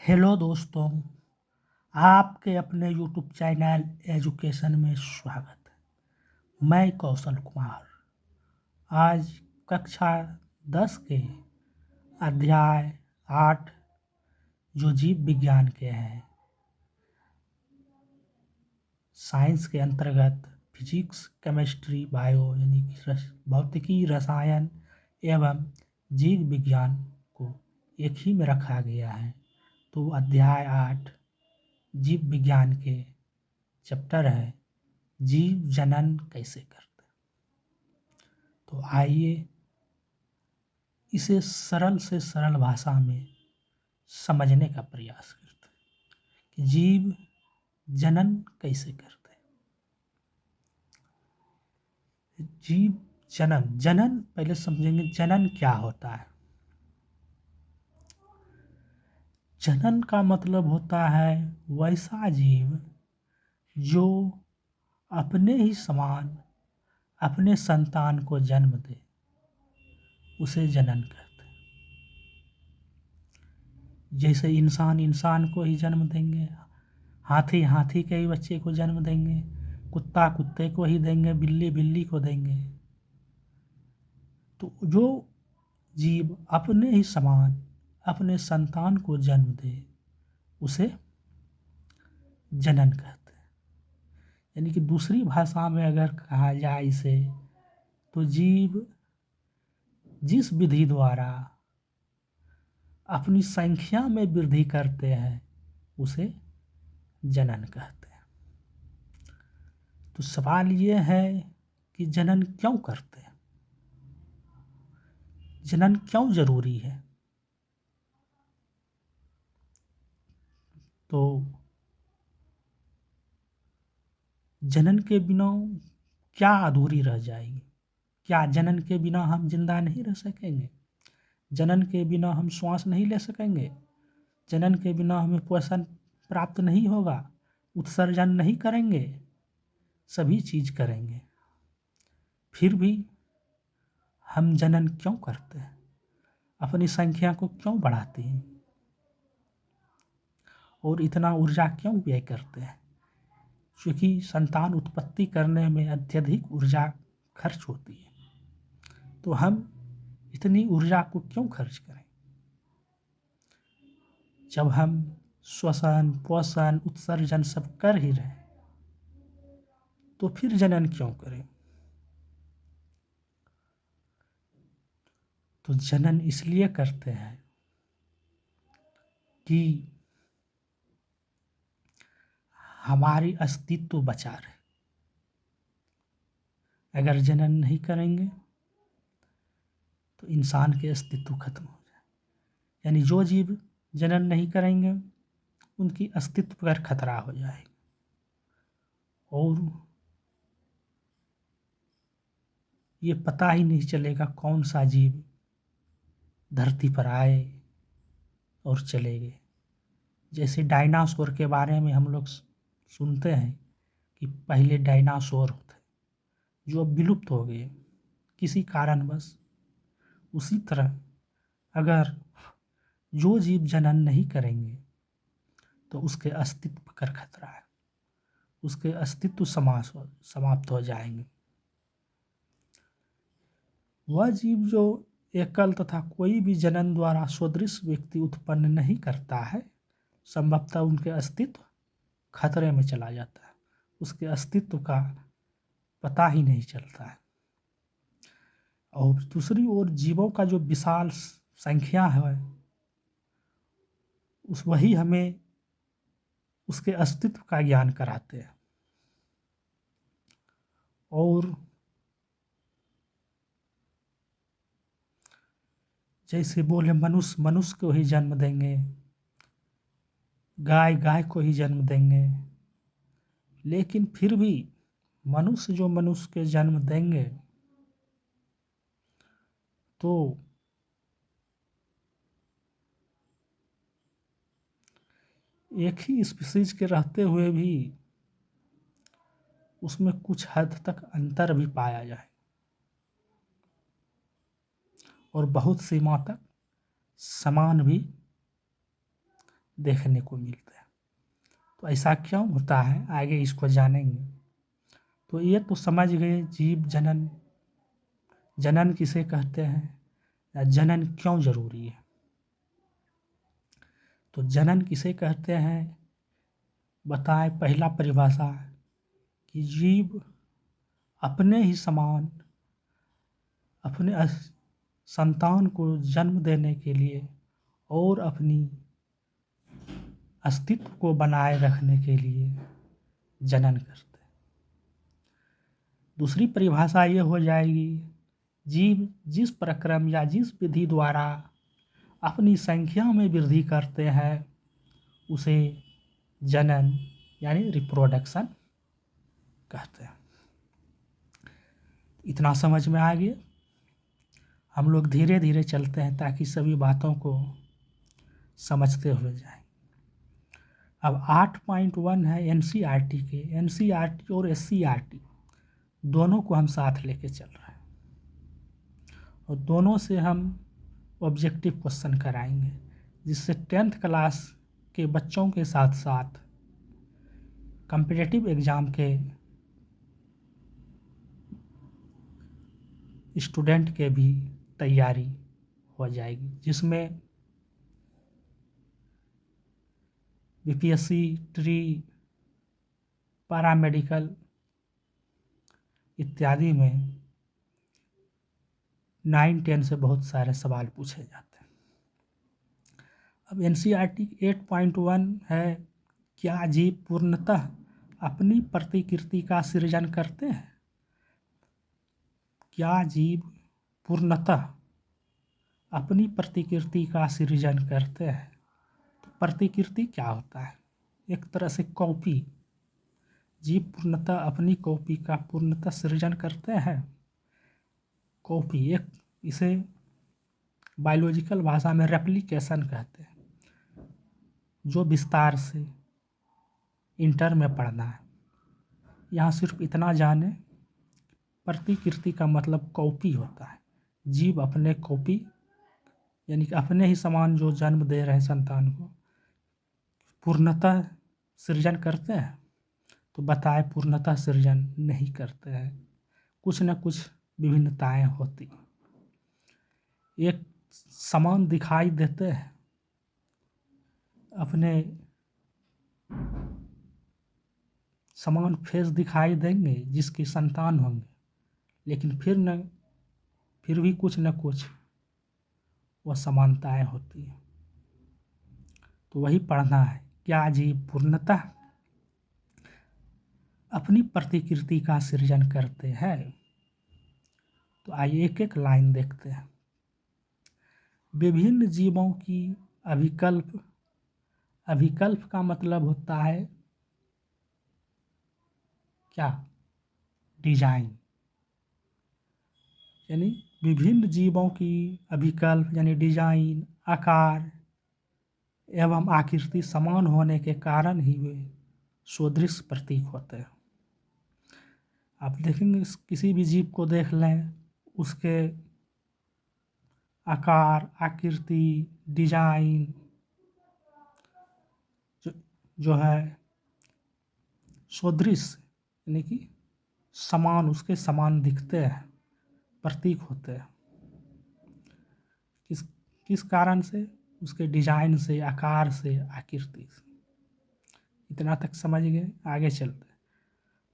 Hello दोस्तों, आपके अपने यूट्यूब चैनल एजुकेशन में स्वागत है। मैं कौशल कुमार आज कक्षा 10 के अध्याय 8 जो जीव विज्ञान के हैं, साइंस के अंतर्गत फिजिक्स, केमिस्ट्री, बायो यानी कि भौतिकी, रसायन एवं जीव विज्ञान को एक ही में रखा गया है। तो अध्याय 8 जीव विज्ञान के चैप्टर है जीव जनन कैसे करते। तो आइए इसे सरल से सरल भाषा में समझने का प्रयास करते हैं कि जीव जनन कैसे करते हैं। जीव जनन जनन पहले समझेंगे, जनन क्या होता है। जनन का मतलब होता है वैसा जीव जो अपने ही समान अपने संतान को जन्म दे, उसे जनन कहते हैं। जैसे इंसान इंसान को ही जन्म देंगे, हाथी हाथी के ही बच्चे को जन्म देंगे, कुत्ता कुत्ते को ही देंगे, बिल्ली बिल्ली को देंगे। तो जो जीव अपने ही समान अपने संतान को जन्म दे, उसे जनन कहते हैं। यानी कि दूसरी भाषा में अगर कहा जाए इसे, तो जीव जिस विधि द्वारा अपनी संख्या में वृद्धि करते हैं, उसे जनन कहते हैं। तो सवाल ये है कि जनन क्यों करते हैं, जनन क्यों जरूरी है। तो जनन के बिना क्या अधूरी रह जाएगी। क्या जनन के बिना हम जिंदा नहीं रह सकेंगे? जनन के बिना हम श्वास नहीं ले सकेंगे? जनन के बिना हमें पोषण प्राप्त नहीं होगा? उत्सर्जन नहीं करेंगे? सभी चीज करेंगे। फिर भी हम जनन क्यों करते हैं, अपनी संख्या को क्यों बढ़ाते हैं और इतना ऊर्जा क्यों व्यय करते हैं? क्योंकि संतान उत्पत्ति करने में अत्यधिक ऊर्जा खर्च होती है। तो हम इतनी ऊर्जा को क्यों खर्च करें, जब हम श्वसन पोषण उत्सर्जन सब कर ही रहे, तो फिर जनन क्यों करें। तो जनन इसलिए करते हैं कि हमारी अस्तित्व बचा रहे। अगर जनन नहीं करेंगे तो इंसान के अस्तित्व खत्म हो जाए। यानी जो जीव जनन नहीं करेंगे उनकी अस्तित्व पर खतरा हो जाएगा। और ये पता ही नहीं चलेगा कौन सा जीव धरती पर आए और चले गए। जैसे डायनासोर के बारे में हम लोग सुनते हैं कि पहले डायनासोर थे जो अब विलुप्त हो गए किसी कारणवश। उसी तरह अगर जो जीव जनन नहीं करेंगे तो उसके अस्तित्व पर खतरा है, उसके अस्तित्व समाप्त हो जाएंगे। वह जीव जो एकल तथा कोई भी जनन द्वारा सदृश व्यक्ति उत्पन्न नहीं करता है, संभवतः उनके अस्तित्व खतरे में चला जाता है, उसके अस्तित्व का पता ही नहीं चलता है। और दूसरी ओर जीवों का जो विशाल संख्या है, वही हमें उसके अस्तित्व का ज्ञान कराते हैं। और जैसे बोले मनुष्य मनुष्य को ही जन्म देंगे, गाय गाय को ही जन्म देंगे, लेकिन फिर भी मनुष्य जो मनुष्य के जन्म देंगे तो एक ही स्पीशीज के रहते हुए भी उसमें कुछ हद तक अंतर भी पाया जाए और बहुत सीमा तक समान भी देखने को मिलते हैं। तो ऐसा क्यों होता है, आगे इसको जानेंगे। तो ये तो समझ गए जीव जनन, जनन किसे कहते हैं या जनन क्यों जरूरी है। तो जनन किसे कहते हैं बताएं। पहला परिभाषा कि जीव अपने ही समान अपने संतान को जन्म देने के लिए और अपनी अस्तित्व को बनाए रखने के लिए जनन करते हैं। दूसरी परिभाषा ये हो जाएगी, जीव जिस प्रक्रम या जिस विधि द्वारा अपनी संख्या में वृद्धि करते हैं उसे जनन यानी रिप्रोडक्शन कहते हैं। इतना समझ में आ गया। हम लोग धीरे धीरे चलते हैं ताकि सभी बातों को समझते हुए जाएं। अब 8.1 है एनसीईआरटी के। एनसीईआरटी और एससीईआरटी दोनों को हम साथ लेके चल रहे हैं और दोनों से हम ऑब्जेक्टिव क्वेश्चन कराएंगे, जिससे 10th क्लास के बच्चों के साथ साथ कॉम्पिटिटिव एग्ज़ाम के स्टूडेंट के भी तैयारी हो जाएगी, जिसमें बीपीएससी, ट्री, पैरामेडिकल इत्यादि में 9-10 से बहुत सारे सवाल पूछे जाते हैं। अब एनसीईआरटी 8.1 है, क्या जीव पूर्णतः अपनी प्रतिकृति का सृजन करते हैं। क्या जीव पूर्णतः अपनी प्रतिकृति का सृजन करते हैं। तो प्रतिकृति क्या होता है, एक तरह से कॉपी। जीव पूर्णतः अपनी कॉपी का पूर्णतः सृजन करते हैं। कॉपी एक, इसे बायोलॉजिकल भाषा में रेप्लिकेशन कहते हैं, जो विस्तार से इंटर में पढ़ना है। यहाँ सिर्फ इतना जाने, प्रतिकृति का मतलब कॉपी होता है। जीव अपने कॉपी यानी कि अपने ही समान जो जन्म दे रहे संतान को पूर्णतः सृजन करते हैं। तो बताए पूर्णतः सृजन नहीं करते हैं, कुछ न कुछ विभिन्नताएं होती। एक समान दिखाई देते हैं, अपने समान फेस दिखाई देंगे जिसके संतान होंगे, लेकिन फिर भी कुछ न कुछ वह समानताएं होती हैं। तो वही पढ़ना है, क्या जीव पूर्णतः अपनी प्रतिकृति का सृजन करते हैं। तो आइए एक एक लाइन देखते हैं। विभिन्न जीवों की अभिकल्प, अभिकल्प का मतलब होता है क्या, डिजाइन। यानी विभिन्न जीवों की अभिकल्प यानी डिजाइन, आकार एवं आकृति समान होने के कारण ही वे सदृश प्रतीक होते हैं। आप देखेंगे किसी भी जीव को देख लें, उसके आकार, आकृति, डिजाइन जो है सदृश यानी कि समान, उसके समान दिखते हैं, प्रतीक होते हैं। किस कारण से, उसके डिजाइन से, आकार से, आकृति से। इतना तक समझ गए, आगे चलते हैं।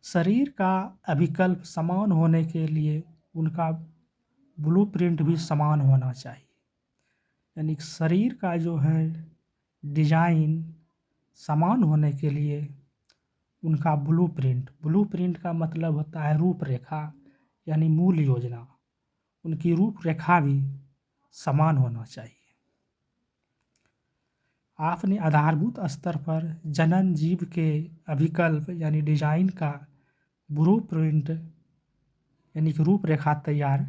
शरीर का अभिकल्प समान होने के लिए उनका ब्लूप्रिंट भी समान होना चाहिए। यानी शरीर का जो है डिजाइन समान होने के लिए उनका ब्लूप्रिंट का मतलब होता है रूपरेखा यानी मूल योजना, उनकी रूपरेखा भी समान होना चाहिए। आपने आधारभूत स्तर पर जनन जीव के अभिकल्प यानी डिजाइन का ब्लूप्रिंट यानी कि रूपरेखा तैयार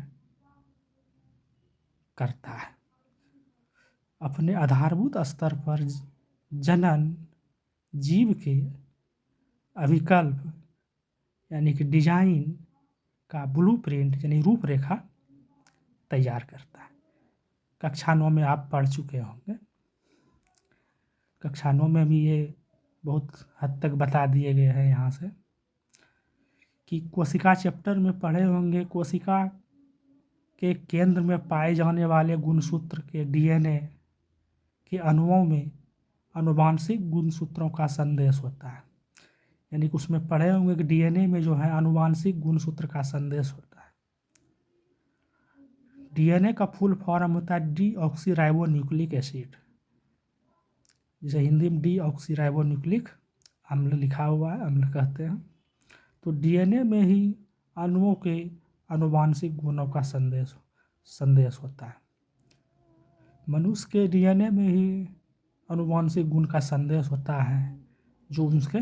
करता है। अपने आधारभूत स्तर पर जनन जीव के अभिकल्प यानी कि डिजाइन का ब्लूप्रिंट यानी रूपरेखा तैयार करता है। कक्षा 9 में आप पढ़ चुके होंगे। कक्षा 9 में भी ये बहुत हद तक बता दिए गए हैं यहाँ से कि कोशिका चैप्टर में पढ़े होंगे। कोशिका के केंद्र में पाए जाने वाले गुणसूत्र के डीएनए के अणुओं में आनुवांशिक गुणसूत्रों का संदेश होता है। यानी कि उसमें पढ़े होंगे कि डीएनए में जो है आनुवांशिक गुणसूत्र का संदेश होता है। डीएनए का फुल फॉर्म होता है डीऑक्सीराइबोन्यूक्लिक एसिड, जिसे हिंदी में डीऑक्सीराइबोन्यूक्लिक अम्ल लिखा हुआ है, अम्ल कहते हैं। तो डीएनए में ही अणुओं के आनुवांशिक गुणों का संदेश होता है। मनुष्य के डीएनए में ही आनुवांशिक गुण का संदेश होता है, जो उसके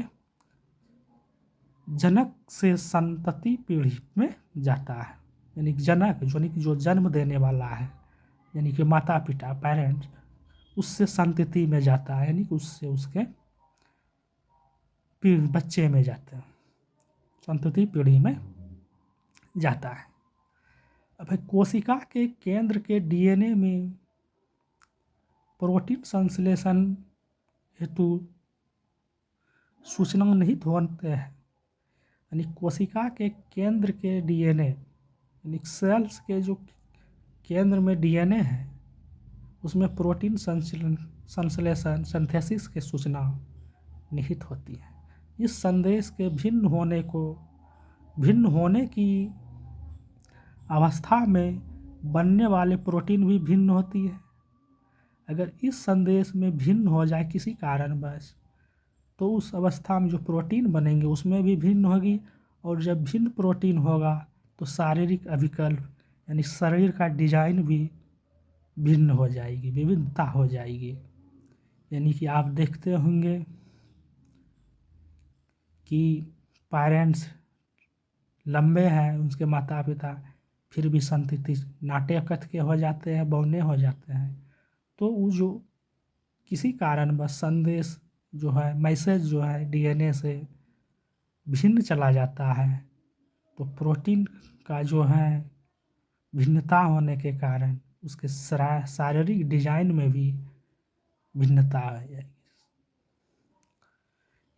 जनक से संतति पीढ़ी में जाता है। यानी कि जनक जो जन्म देने वाला है, यानी कि माता पिता पेरेंट्स, उससे संतति में जाता है, यानी कि उससे उसके बच्चे में जाते हैं, संतति पीढ़ी में जाता है। अब कोशिका के केंद्र के डीएनए में प्रोटीन संश्लेषण हेतु सूचना निहित होते हैं। यानी कोशिका के केंद्र के डीएनए, यानी सेल्स के जो केंद्र में डीएनए है, उसमें प्रोटीन संश्लेषण सिंथेसिस की सूचना निहित होती है। इस संदेश के भिन्न होने की अवस्था में बनने वाले प्रोटीन भी भिन्न होती है। अगर इस संदेश में भिन्न हो जाए किसी कारणवश, तो उस अवस्था में जो प्रोटीन बनेंगे उसमें भी भिन्न होगी। और जब भिन्न प्रोटीन होगा तो शारीरिक अभिकल्प, यानी शरीर का डिजाइन भी भिन्न हो जाएगी, विभिन्नता हो जाएगी। यानी कि आप देखते होंगे कि पेरेंट्स लंबे हैं, उसके माता पिता, फिर भी संतति नाटे कथ के हो जाते हैं, बौने हो जाते हैं। तो वो जो किसी कारणवश संदेश जो है, मैसेज जो है डीएनए से भिन्न चला जाता है, तो प्रोटीन का जो है भिन्नता होने के कारण उसके शारीरिक डिजाइन में भी भिन्नता आ जाएगी।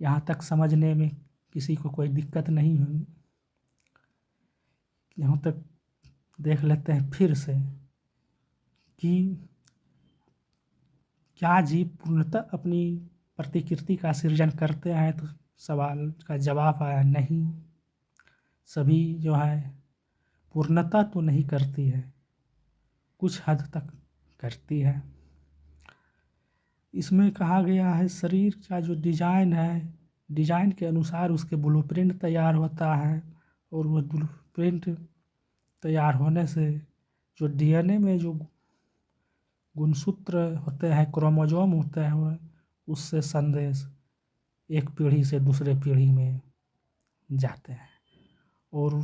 यहाँ तक समझने में किसी को कोई दिक्कत नहीं हुई। यहाँ तक देख लेते हैं फिर से कि क्या जीव पूर्णतः अपनी प्रतिकृति का सृजन करते हैं, तो सवाल का जवाब आया नहीं। सभी जो है पूर्णतः तो नहीं करती है, कुछ हद तक करती है। इसमें कहा गया है शरीर का जो डिजाइन है, डिजाइन के अनुसार उसके ब्लूप्रिंट तैयार होता है, और वो ब्लूप्रिंट तैयार होने से जो डीएनए में जो गुणसूत्र होते हैं, क्रोमोसोम होते हैं, उससे संदेश एक पीढ़ी से दूसरे पीढ़ी में जाते हैं। और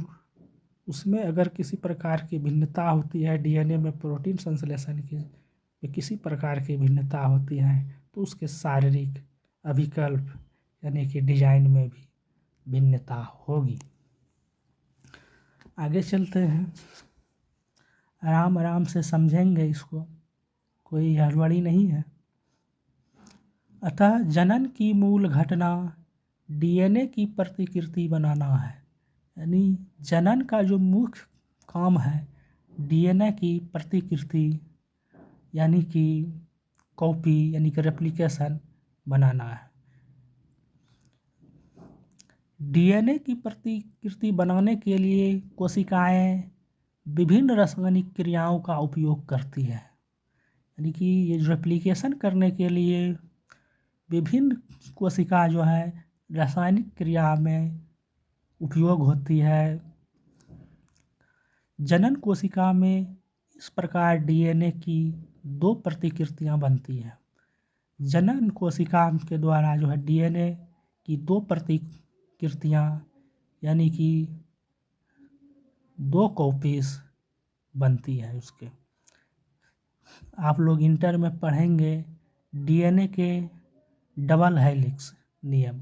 उसमें अगर किसी प्रकार की भिन्नता होती है, डीएनए में प्रोटीन संश्लेषण की किसी प्रकार की भिन्नता होती है, तो उसके शारीरिक अभिकल्प यानी कि डिजाइन में भी भिन्नता होगी। आगे चलते हैं, आराम आराम से समझेंगे इसको, कोई हड़बड़ी नहीं है। अतः जनन की मूल घटना डीएनए की प्रतिकृति बनाना है। यानी जनन का जो मुख्य काम है डीएनए की प्रतिकृति, यानी कि कॉपी, यानी कि रेप्लिकेशन बनाना है। डीएनए की प्रतिकृति बनाने के लिए कोशिकाएं विभिन्न रासायनिक क्रियाओं का उपयोग करती है। यानी कि ये रेप्लिकेशन करने के लिए विभिन्न कोशिका जो है रासायनिक क्रिया में उपयोग होती है। जनन कोशिका में इस प्रकार डीएनए की 2 प्रतिकृतियां बनती हैं। जनन कोशिका के द्वारा जो है डीएनए की 2 प्रतिकृतियां, यानी कि 2 कॉपीज बनती है उसके। आप लोग इंटर में पढ़ेंगे डीएनए के डबल हेलिक्स नियम,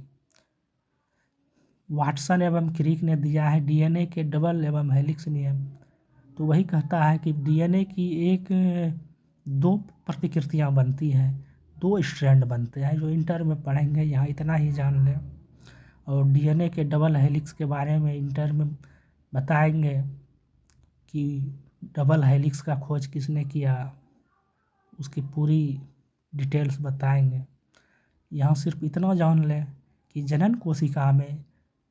वाटसन एवं क्रिक ने दिया है डीएनए के डबल एवं हेलिक्स नियम। तो वही कहता है कि डीएनए की 2 प्रतिकृतियां बनती हैं, 2 स्ट्रैंड बनते हैं, जो इंटर में पढ़ेंगे, यहाँ इतना ही जान लें। और डीएनए के डबल हेलिक्स के बारे में इंटर में बताएंगे कि डबल हेलिक्स का खोज किसने किया, उसकी पूरी डिटेल्स बताएंगे। यहाँ सिर्फ इतना जान लें कि जनन कोशिका में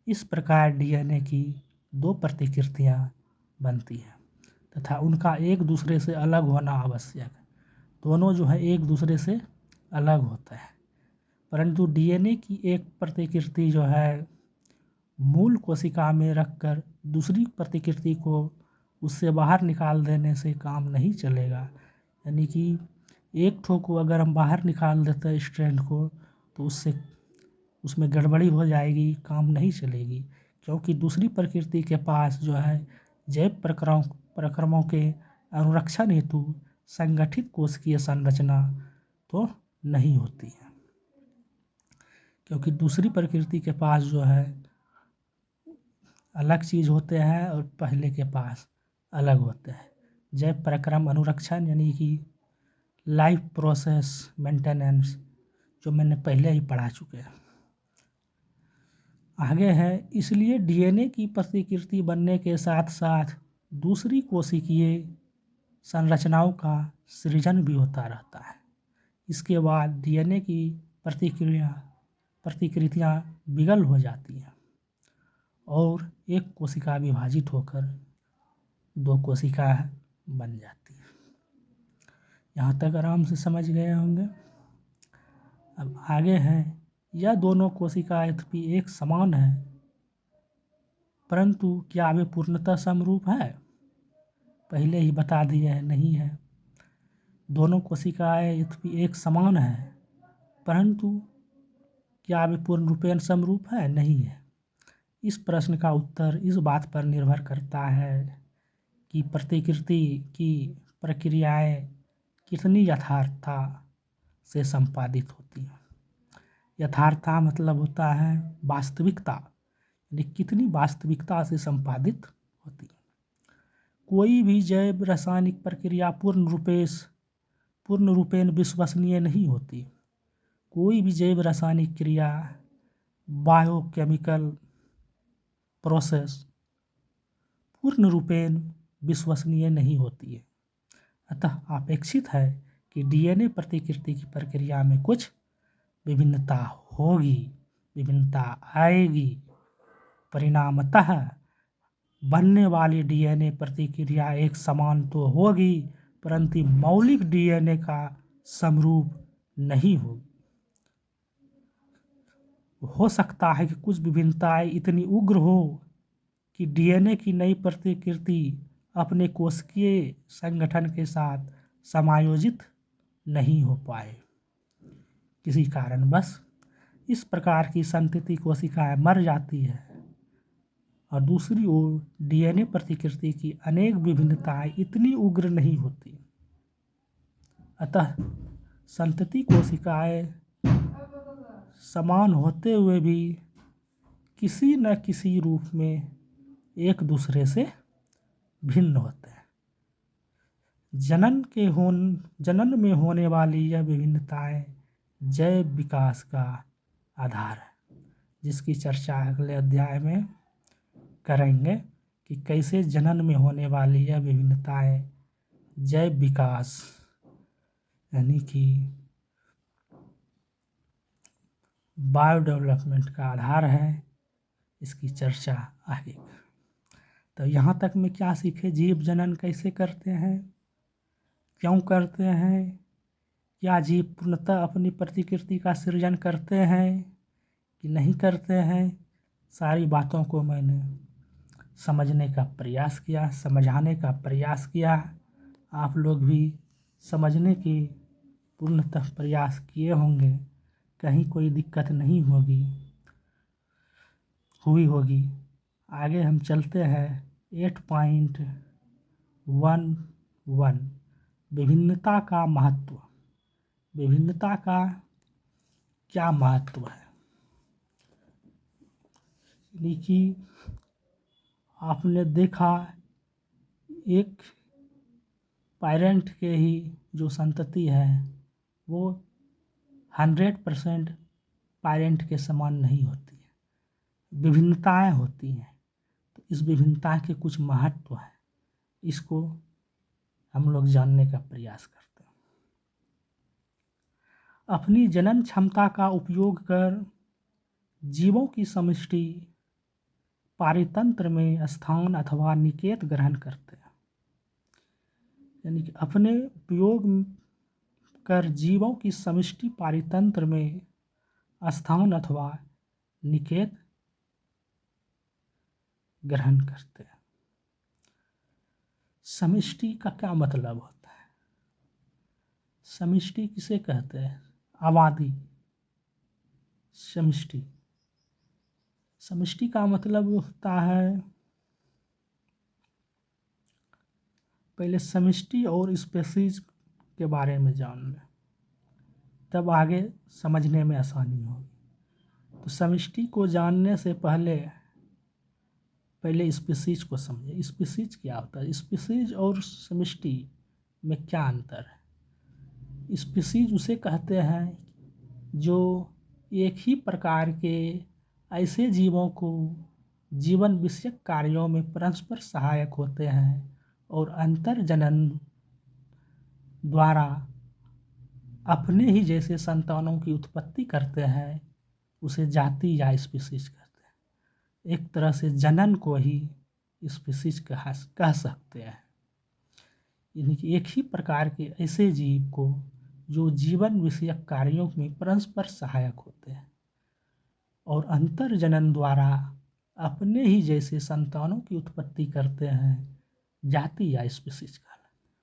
इस प्रकार डीएनए की 2 प्रतिकृतियाँ बनती हैं तथा उनका एक दूसरे से अलग होना आवश्यक है। दोनों जो है एक दूसरे से अलग होता है, परंतु डीएनए की एक प्रतिकृति जो है मूल कोशिका में रखकर दूसरी प्रतिकृति को उससे बाहर निकाल देने से काम नहीं चलेगा। यानी कि एक ठो को अगर हम बाहर निकाल देते हैं स्ट्रैंड को, तो उसमें गड़बड़ी हो जाएगी, काम नहीं चलेगी, क्योंकि दूसरी प्रकृति के पास जो है जैव प्रक्रमों के अनुरक्षण हेतु संगठित कोशिकीय संरचना तो नहीं होती है, क्योंकि दूसरी प्रकृति के पास जो है अलग चीज़ होते हैं और पहले के पास अलग होते हैं। जैव प्रक्रम अनुरक्षण यानी कि लाइफ प्रोसेस मेंटेनेंस, जो मैंने पहले ही पढ़ा चुके हैं। आगे है, इसलिए डीएनए की प्रतिकृति बनने के साथ साथ दूसरी कोशिकीय संरचनाओं का सृजन भी होता रहता है। इसके बाद डीएनए की प्रतिकृतियाँ विकल हो जाती हैं और एक कोशिका विभाजित होकर 2 कोशिका बन जाती है। यहाँ तक आराम से समझ गए होंगे। अब आगे है, यह दोनों कोशिकाएं यद्यपि एक समान है, परंतु क्या वे पूर्णतः समरूप है? पहले ही बता दिए है, नहीं है। दोनों कोशिकाएं यद्यपि एक समान है, परंतु क्या वे पूर्ण रूपेण समरूप है? नहीं है। इस प्रश्न का उत्तर इस बात पर निर्भर करता है कि प्रतिकृति की प्रक्रियाएं कितनी यथार्थता से संपादित होती हैं। यथार्थता मतलब होता है वास्तविकता, यानी कितनी वास्तविकता से संपादित होती है। कोई भी जैव रासायनिक प्रक्रिया पूर्ण रूपेण विश्वसनीय नहीं होती। कोई भी जैव रासायनिक क्रिया, बायोकेमिकल प्रोसेस पूर्ण रूपेण विश्वसनीय नहीं होती है। अतः अपेक्षित है कि डीएनए प्रतिकृति की प्रक्रिया में कुछ विभिन्नता होगी, विभिन्नता आएगी। परिणामतः बनने वाली डीएनए प्रतिक्रिया एक समान तो होगी, परंतु मौलिक डीएनए का समरूप नहीं होगी। हो सकता है कि कुछ विभिन्नताएं इतनी उग्र हो कि डीएनए की नई प्रतिकृति अपने कोशिकीय संगठन के साथ समायोजित नहीं हो पाए किसी कारणवश। इस प्रकार की संतति कोशिकाएं मर जाती है और दूसरी ओर डीएनए प्रतिकृति की अनेक विभिन्नताएं इतनी उग्र नहीं होती। अतः संतति कोशिकाएं समान होते हुए भी किसी न किसी रूप में एक दूसरे से भिन्न होते हैं। जनन में होने वाली यह विभिन्नताएं जैव विकास का आधार है, जिसकी चर्चा अगले अध्याय में करेंगे कि कैसे जनन में होने वाली यह विभिन्नताएं जैव विकास यानी कि बायोडेवलपमेंट का आधार है। इसकी चर्चा आगे। तो यहाँ तक में क्या सीखे? जीव जनन कैसे करते हैं, क्यों करते हैं, क्या जीव पूर्णतः अपनी प्रतिकृति का सृजन करते हैं कि नहीं करते हैं, सारी बातों को मैंने समझने का प्रयास किया, समझाने का प्रयास किया। आप लोग भी समझने की पूर्णतः प्रयास किए होंगे, कहीं कोई दिक्कत नहीं हुई होगी। आगे हम चलते हैं 8.11 विभिन्नता का महत्व। विभिन्नता का क्या महत्व है? देखिए, आपने देखा एक पेरेंट के ही जो संतति है वो 100% पेरेंट के समान नहीं होती है, विभिन्नताएं होती हैं। तो इस विभिन्नता के कुछ महत्व हैं, इसको हम लोग जानने का प्रयास करते हैं। अपनी जनन क्षमता का उपयोग कर जीवों की समष्टि पारितंत्र में स्थान अथवा निकेत ग्रहण करते हैं। यानी कि अपने उपयोग कर जीवों की समष्टि पारितंत्र में स्थान अथवा निकेत ग्रहण करते हैं। समष्टि का क्या मतलब होता है? समष्टि किसे कहते हैं? आबादी। समष्टि, समष्टि का मतलब होता है, पहले समष्टि और स्पेसीज के बारे में जान लें, तब आगे समझने में आसानी होगी। तो समष्टि को जानने से पहले स्पीसीज को समझें। स्पीसीज क्या होता है? स्पीसीज और समष्टि में क्या अंतर है? स्पीसीज उसे कहते हैं जो एक ही प्रकार के ऐसे जीवों को जीवन विषयक कार्यों में परस्पर सहायक होते हैं और अंतर जनन द्वारा अपने ही जैसे संतानों की उत्पत्ति करते हैं, उसे जाति या स्पीसीज कहते हैं। एक तरह से जनन को ही स्पीसीज कह सकते हैं। यानी कि एक ही प्रकार के ऐसे जीव को जो जीवन विषयक कार्यों में परस्पर सहायक होते हैं और अंतर जनन द्वारा अपने ही जैसे संतानों की उत्पत्ति करते हैं, जाति या स्पीसीज कहलाते हैं।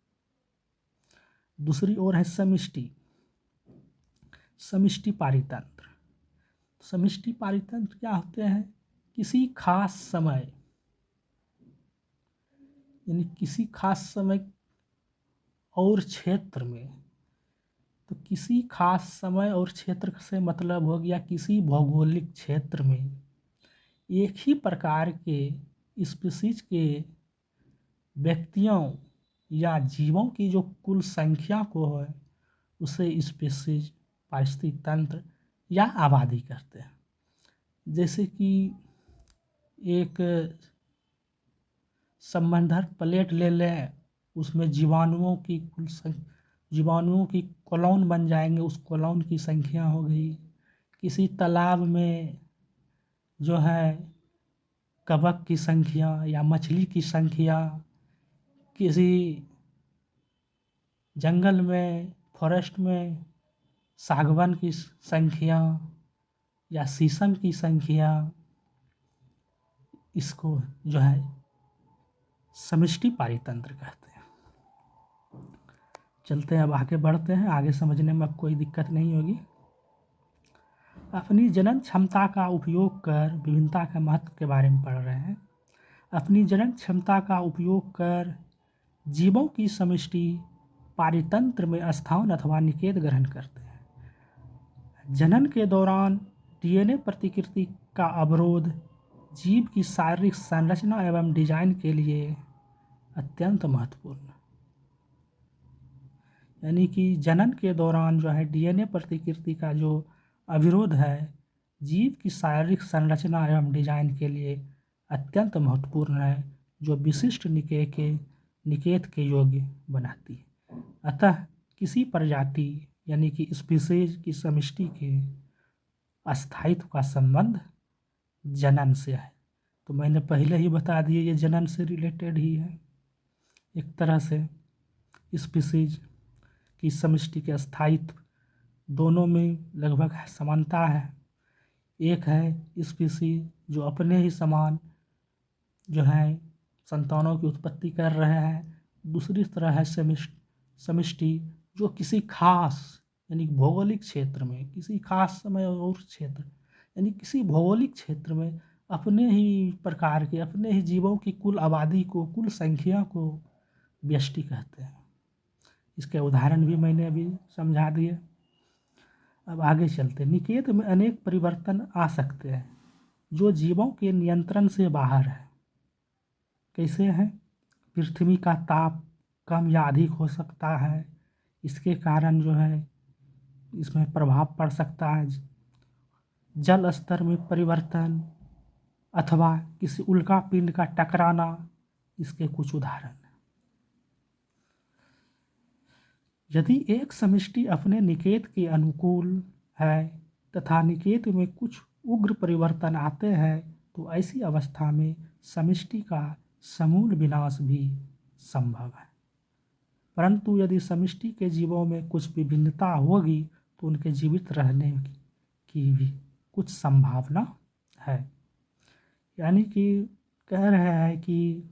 दूसरी ओर है समष्टि। समष्टि पारितंत्र। समष्टि पारितंत्र क्या होते हैं? किसी खास समय, यानी किसी खास समय और क्षेत्र में, तो किसी खास समय और क्षेत्र से मतलब हो गया किसी भौगोलिक क्षेत्र में एक ही प्रकार के स्पीसीज के व्यक्तियों या जीवों की जो कुल संख्या को है उसे स्पीसीज पारिस्थितिक तंत्र या आबादी कहते हैं। जैसे कि एक समंदर प्लेट ले लें, उसमें जीवाणुओं की कॉलोन बन जाएंगे, उस कॉलोन की संख्या हो गई। किसी तालाब में जो है कवक की संख्या या मछली की संख्या, किसी जंगल में फॉरेस्ट में सागवान की संख्या या शीशम की संख्या, इसको जो है समष्टि पारितंत्र कहते हैं। चलते हैं, अब आगे बढ़ते हैं, आगे समझने में अब कोई दिक्कत नहीं होगी। अपनी जनन क्षमता का उपयोग कर विभिन्नता के महत्व के बारे में पढ़ रहे हैं। अपनी जनन क्षमता का उपयोग कर जीवों की समष्टि पारितंत्र में स्थान अथवा निकेत ग्रहण करते हैं। जनन के दौरान डीएनए प्रतिकृति का अवरोध जीव की शारीरिक संरचना एवं डिजाइन के लिए अत्यंत महत्वपूर्ण। यानी कि जनन के दौरान जो है डीएनए प्रतिकृति का जो अवरोध है जीव की शारीरिक संरचना एवं डिजाइन के लिए अत्यंत महत्वपूर्ण है, जो विशिष्ट निकेत के योग्य बनाती है। अतः किसी प्रजाति यानी कि स्पीसीज की समष्टि के अस्थायित्व का संबंध जनन से है। तो मैंने पहले ही बता दिए, ये जनन से रिलेटेड ही है। एक तरह से स्पीसीज की समष्टि के अस्थायित्व दोनों में लगभग समानता है। एक है स्पीसीज जो अपने ही समान जो है संतानों की उत्पत्ति कर रहे हैं, दूसरी तरह है समष्टि जो किसी खास यानी भौगोलिक क्षेत्र में, किसी खास समय और क्षेत्र यानी किसी भौगोलिक क्षेत्र में अपने ही प्रकार के, अपने ही जीवों की कुल आबादी को, कुल संख्या को व्यष्टि कहते हैं। इसके उदाहरण भी मैंने अभी समझा दिए। अब आगे चलते। निकेत में अनेक परिवर्तन आ सकते हैं जो जीवों के नियंत्रण से बाहर है। कैसे हैं? पृथ्वी का ताप कम या अधिक हो सकता है, इसके कारण जो है इसमें प्रभाव पड़ सकता है। जल स्तर में परिवर्तन अथवा किसी उल्का पिंड का टकराना इसके कुछ उदाहरण हैं। यदि एक समष्टि अपने निकेत के अनुकूल है तथा निकेत में कुछ उग्र परिवर्तन आते हैं तो ऐसी अवस्था में समष्टि का समूल विनाश भी संभव है। परंतु यदि समष्टि के जीवों में कुछ विभिन्नता होगी तो उनके जीवित रहने की भी कुछ संभावना है। यानी कि कह रहे हैं कि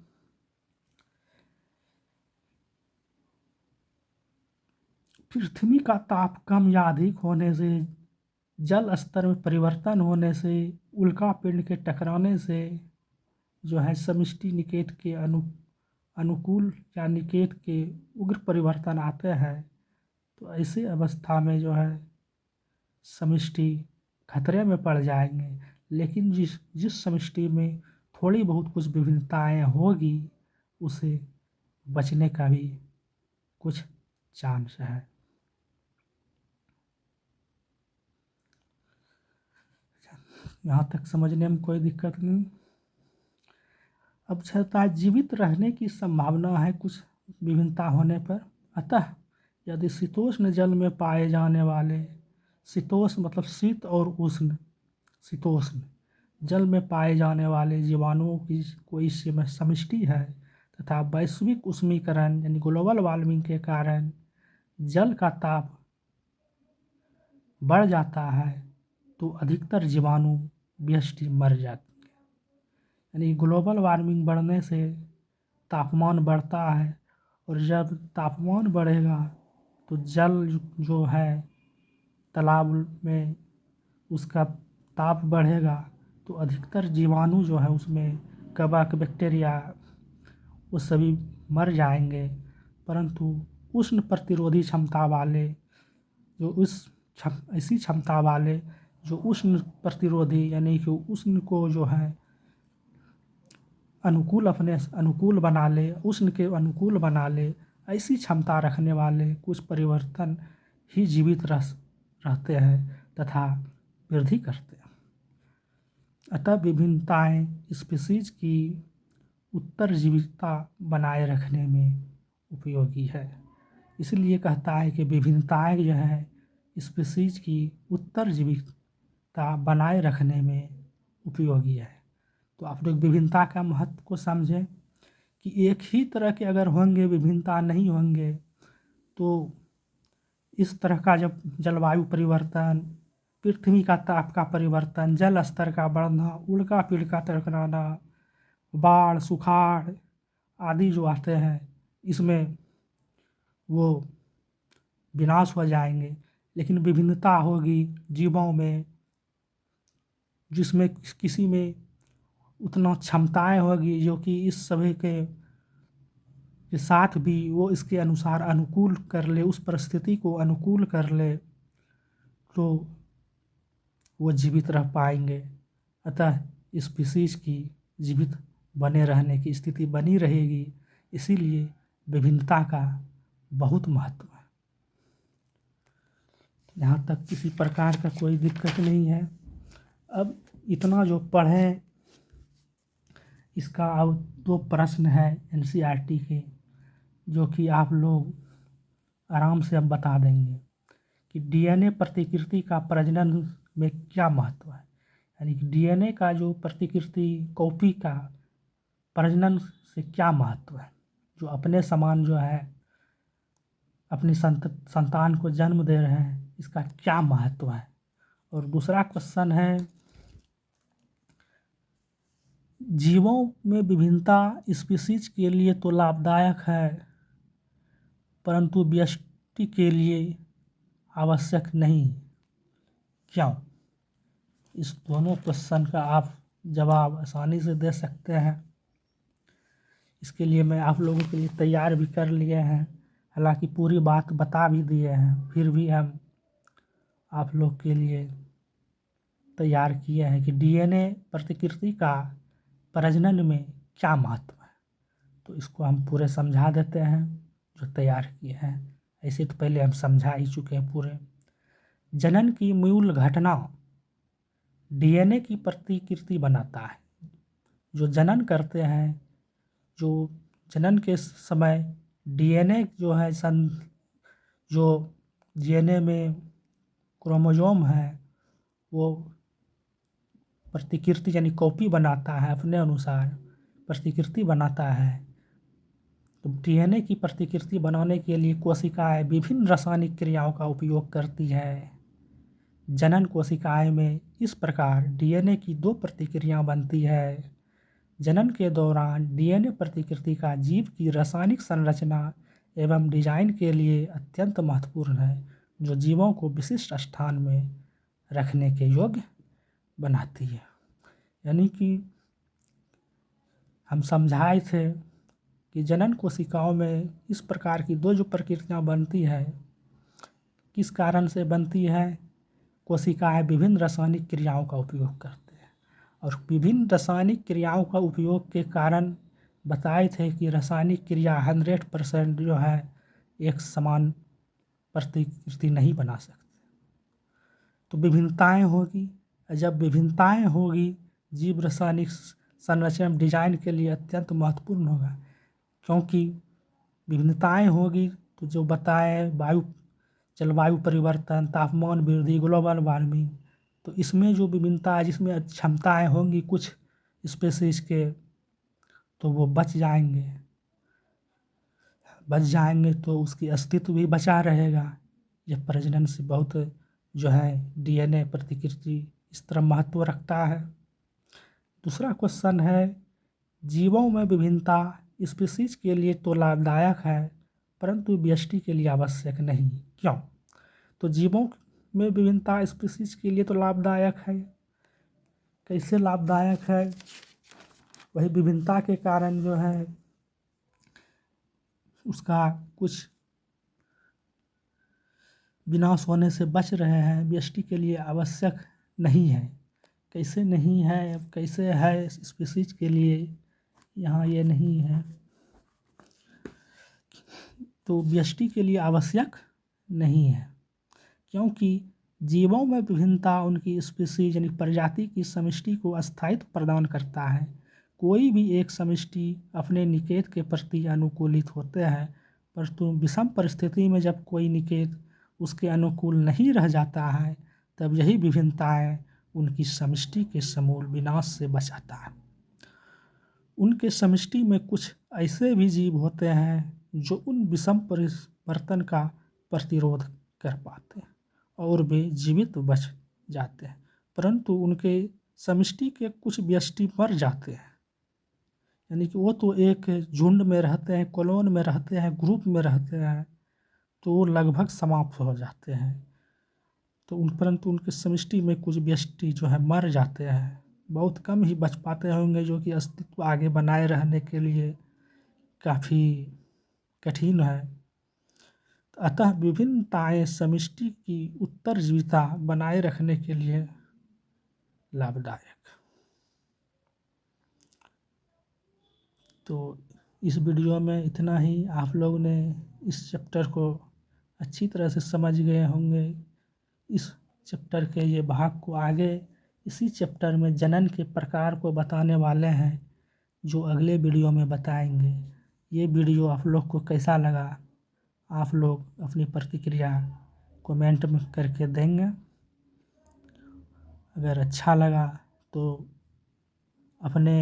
पृथ्वी का ताप कम या अधिक होने से, जल स्तर में परिवर्तन होने से, उल्का पिंड के टकराने से जो है समष्टि निकेत के अनुकूल या निकेत के उग्र परिवर्तन आते हैं तो ऐसे अवस्था में जो है समष्टि खतरे में पड़ जाएंगे। लेकिन जिस समष्टि में थोड़ी बहुत कुछ विभिन्नताएं होगी उसे बचने का भी कुछ चांस है। यहाँ तक समझने में कोई दिक्कत नहीं। अब छता जीवित रहने की संभावना है कुछ विभिन्नता होने पर। अतः यदि शीतोष्ण जल में पाए जाने वाले, शीतोष्ण मतलब शीत और उष्ण, शीतोष्ण जल में पाए जाने वाले जीवाणुओं की कोई समष्टि है तथा वैश्विक उष्मीकरण यानी ग्लोबल वार्मिंग के कारण जल का ताप बढ़ जाता है तो अधिकतर जीवाणु व्यष्टि मर जाते हैं। यानी ग्लोबल वार्मिंग बढ़ने से तापमान बढ़ता है और जब तापमान बढ़ेगा तो जल जो है तालाब में उसका ताप बढ़ेगा तो अधिकतर जीवाणु जो है उसमें कवक, बैक्टीरिया वो सभी मर जाएंगे। परंतु उष्ण प्रतिरोधी क्षमता वाले जो ऐसी क्षमता वाले जो उष्ण प्रतिरोधी यानी कि उष्ण को जो है अपने अनुकूल बना ले, उष्ण के अनुकूल बना ले, ऐसी क्षमता रखने वाले कुछ परिवर्तन ही जीवित रहते हैं तथा वृद्धि करते हैं। अतः विभिन्नताएं स्पीशीज की उत्तरजीविता बनाए रखने में उपयोगी है। इसलिए कहता है कि विभिन्नताएं जो है स्पीशीज की उत्तरजीविता बनाए रखने में उपयोगी है। तो आप लोग विभिन्नता का महत्व को समझें कि एक ही तरह के अगर होंगे, विभिन्नता नहीं होंगे तो इस तरह का जब जलवायु परिवर्तन, पृथ्वी का ताप का परिवर्तन, जल स्तर का बढ़ना, उल्का पिंड का टकराना, बाढ़, सुखाड़ आदि जो आते हैं इसमें वो विनाश हो जाएंगे। लेकिन विभिन्नता होगी जीवों में जिसमें किसी में उतना क्षमताएं होगी जो कि इस सभी के साथ भी वो इसके अनुसार अनुकूल कर ले, उस परिस्थिति को अनुकूल कर ले तो वो जीवित रह पाएंगे। अतः स्पीशीज की जीवित बने रहने की स्थिति बनी रहेगी। इसीलिए विभिन्नता का बहुत महत्व है। यहाँ तक किसी प्रकार का कोई दिक्कत नहीं है। अब इतना जो पढ़ें इसका अब 2 प्रश्न है NCERT के जो कि आप लोग आराम से अब बता देंगे कि DNA प्रतिकृति का प्रजनन में क्या महत्व है। यानी कि DNA का जो प्रतिकृति कॉपी का प्रजनन से क्या महत्व है, जो अपने समान जो है अपनी संतान को जन्म दे रहे हैं, इसका क्या महत्व है। और दूसरा क्वेश्चन है जीवों में विभिन्नता स्पीशीज के लिए तो लाभदायक है परंतु व्यष्टि के लिए आवश्यक नहीं, क्यों? इस दोनों क्वेश्चन का आप जवाब आसानी से दे सकते हैं। इसके लिए मैं आप लोगों के लिए तैयार भी कर लिए हैं, हालांकि पूरी बात बता भी दिए हैं, फिर भी हम आप लोग के लिए तैयार किए हैं कि DNA प्रतिकृति का प्रजनन में क्या महत्व है। तो इसको हम पूरे समझा देते हैं जो तैयार किए हैं। ऐसे तो पहले हम समझा ही चुके हैं पूरे। जनन की मूल घटना डीएनए की प्रतिकृति बनाता है। जो जनन करते हैं, जो जनन के समय डीएनए जो है जो डीएनए में क्रोमोसोम है वो प्रतिकृति यानी कॉपी बनाता है, अपने अनुसार प्रतिकृति बनाता है। तो डीएनए की प्रतिकृति बनाने के लिए कोशिकाएं विभिन्न रासायनिक क्रियाओं का उपयोग करती है। जनन कोशिकाएं में इस प्रकार डीएनए की 2 प्रतिक्रियाएं बनती है। जनन के दौरान डीएनए प्रतिकृति का जीव की रासायनिक संरचना एवं डिजाइन के लिए अत्यंत महत्वपूर्ण है, जो जीवों को विशिष्ट स्थान में रखने के योग्य बनाती है। यानी कि हम समझाए थे कि जनन कोशिकाओं में इस प्रकार की 2 जो प्रक्रियाएं बनती है, किस कारण से बनती है? कोशिकाएं विभिन्न रासायनिक क्रियाओं का उपयोग करते हैं और विभिन्न रासायनिक क्रियाओं का उपयोग के कारण बताए थे कि रासायनिक क्रिया 100% जो है एक समान प्रतिकृति नहीं बना सकते। तो विभिन्नताएं होगी, जब विभिन्नताएं होगी जीव रासायनिक संरचना डिजाइन के लिए अत्यंत महत्वपूर्ण होगा, क्योंकि विभिन्नताएं होगी तो जो बताए जलवायु परिवर्तन, तापमान वृद्धि, ग्लोबल वार्मिंग, तो इसमें जो विभिन्नता है, जिसमें क्षमताएं होंगी कुछ स्पेसीज के, तो वो बच जाएंगे तो उसकी अस्तित्व भी बचा रहेगा। यह प्रजनन से बहुत जो है डीएनए प्रतिकृति इस तरह महत्व रखता है। दूसरा क्वेश्चन है, जीवों में विभिन्नता स्पीसीज के लिए तो लाभदायक है परंतु व्यष्टि के लिए आवश्यक नहीं, क्यों? तो जीवों में विभिन्नता स्पीसीज के लिए तो लाभदायक है। कैसे लाभदायक है? वही विभिन्नता के कारण जो है उसका कुछ विनाश होने से बच रहे हैं, व्यष्टि के लिए आवश्यक नहीं है। कैसे नहीं है, कैसे है स्पीसीज के लिए यहाँ ये नहीं है, तो व्यष्टि के लिए आवश्यक नहीं है, क्योंकि जीवों में विभिन्नता उनकी स्पीसीज यानी प्रजाति की समष्टि को स्थायित्व प्रदान करता है। कोई भी एक समष्टि अपने निषेध के प्रति अनुकूलित होते हैं, परंतु विषम परिस्थिति में जब कोई निषेध उसके अनुकूल नहीं रह जाता है, तब यही विभिन्नताएं उनकी समष्टि के समूल विनाश से बचाता है। उनके समष्टि में कुछ ऐसे भी जीव होते हैं जो उन विषम परिवर्तन का प्रतिरोध कर पाते हैं और वे जीवित बच जाते हैं, परंतु उनके समष्टि के कुछ व्यष्टि मर जाते हैं। यानी कि वो तो एक झुंड में रहते हैं, कॉलोन में रहते हैं, ग्रुप में रहते हैं, तो वो लगभग समाप्त हो जाते हैं। तो परंतु उनके समष्टि में कुछ व्यष्टि जो है मर जाते हैं, बहुत कम ही बच पाते होंगे, जो कि अस्तित्व आगे बनाए रहने के लिए काफ़ी कठिन है। अतः विभिन्नताएं समष्टि की उत्तरजीविता बनाए रखने के लिए लाभदायक। तो इस वीडियो में इतना ही। आप लोग ने इस चैप्टर को अच्छी तरह से समझ गए होंगे। इस चैप्टर के ये भाग को आगे इसी चैप्टर में जनन के प्रकार को बताने वाले हैं, जो अगले वीडियो में बताएंगे। ये वीडियो आप लोग को कैसा लगा, आप लोग अपनी प्रतिक्रिया कमेंट में करके देंगे। अगर अच्छा लगा तो अपने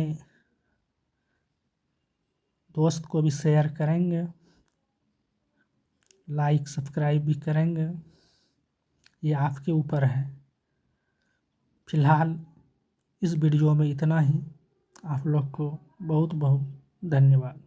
दोस्त को भी शेयर करेंगे, लाइक सब्सक्राइब भी करेंगे, ये आपके ऊपर है। फिलहाल इस वीडियो में इतना ही। आप लोग को बहुत बहुत धन्यवाद।